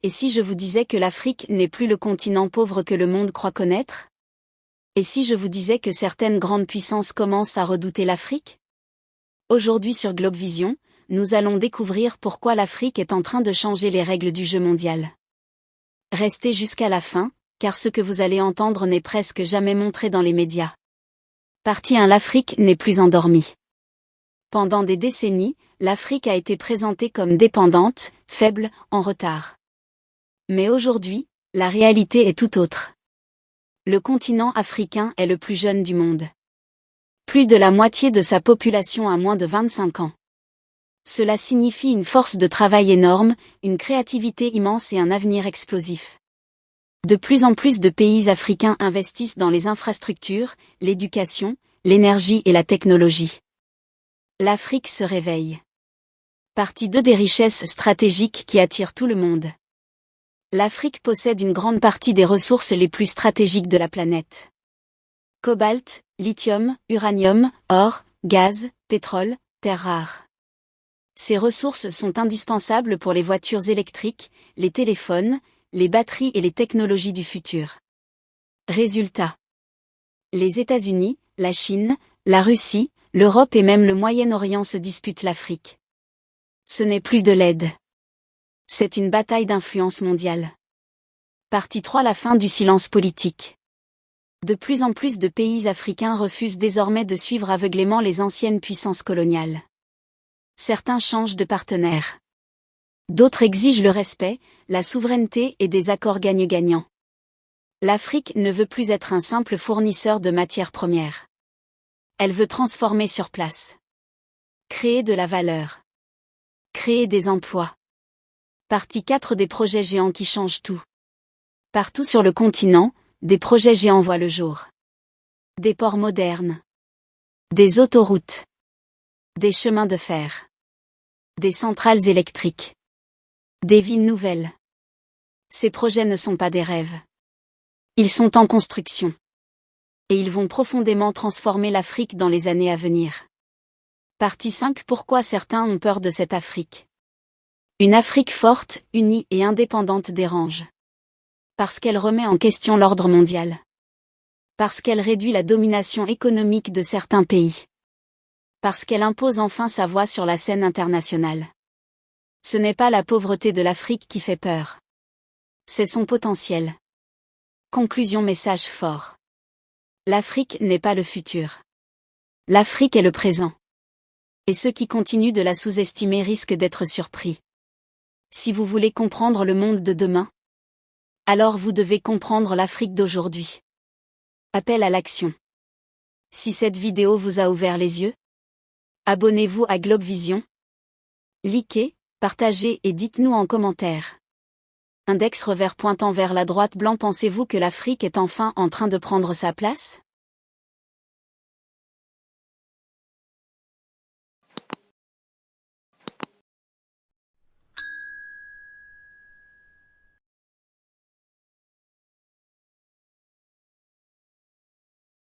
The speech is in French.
Et si je vous disais que l'Afrique n'est plus le continent pauvre que le monde croit connaître? Et si je vous disais que certaines grandes puissances commencent à redouter l'Afrique? Aujourd'hui sur Globvision, nous allons découvrir pourquoi l'Afrique est en train de changer les règles du jeu mondial. Restez jusqu'à la fin, car ce que vous allez entendre n'est presque jamais montré dans les médias. Partie 1. L'Afrique n'est plus endormie. Pendant des décennies, l'Afrique a été présentée comme dépendante, faible, en retard. Mais aujourd'hui, la réalité est tout autre. Le continent africain est le plus jeune du monde. Plus de la moitié de sa population a moins de 25 ans. Cela signifie une force de travail énorme, une créativité immense et un avenir explosif. De plus en plus de pays africains investissent dans les infrastructures, l'éducation, l'énergie et la technologie. L'Afrique se réveille. Partie 2 des richesses stratégiques qui attirent tout le monde. L'Afrique possède une grande partie des ressources les plus stratégiques de la planète. Cobalt, lithium, uranium, or, gaz, pétrole, terres rares. Ces ressources sont indispensables pour les voitures électriques, les téléphones, les batteries et les technologies du futur. Résultat. Les États-Unis, la Chine, la Russie, l'Europe et même le Moyen-Orient se disputent l'Afrique. Ce n'est plus de l'aide. C'est une bataille d'influence mondiale. Partie 3. La fin du silence politique. De plus en plus de pays africains refusent désormais de suivre aveuglément les anciennes puissances coloniales. Certains changent de partenaire. D'autres exigent le respect, la souveraineté et des accords gagnant-gagnant. L'Afrique ne veut plus être un simple fournisseur de matières premières. Elle veut transformer sur place. Créer de la valeur. Créer des emplois. Partie 4 des projets géants qui changent tout. Partout sur le continent, des projets géants voient le jour. Des ports modernes. Des autoroutes. Des chemins de fer. Des centrales électriques. Des villes nouvelles. Ces projets ne sont pas des rêves. Ils sont en construction. Et ils vont profondément transformer l'Afrique dans les années à venir. Partie 5. Pourquoi certains ont peur de cette Afrique? Une Afrique forte, unie et indépendante dérange. Parce qu'elle remet en question l'ordre mondial. Parce qu'elle réduit la domination économique de certains pays. Parce qu'elle impose enfin sa voix sur la scène internationale. Ce n'est pas la pauvreté de l'Afrique qui fait peur. C'est son potentiel. Conclusion. Message fort. L'Afrique n'est pas le futur. L'Afrique est le présent. Et ceux qui continuent de la sous-estimer risquent d'être surpris. Si vous voulez comprendre le monde de demain, alors vous devez comprendre l'Afrique d'aujourd'hui. Appel à l'action. Si cette vidéo vous a ouvert les yeux, abonnez-vous à Globvision. Likez, partagez et dites-nous en commentaire. Index revers pointant vers la droite blanc. Pensez-vous que l'Afrique est enfin en train de prendre sa place?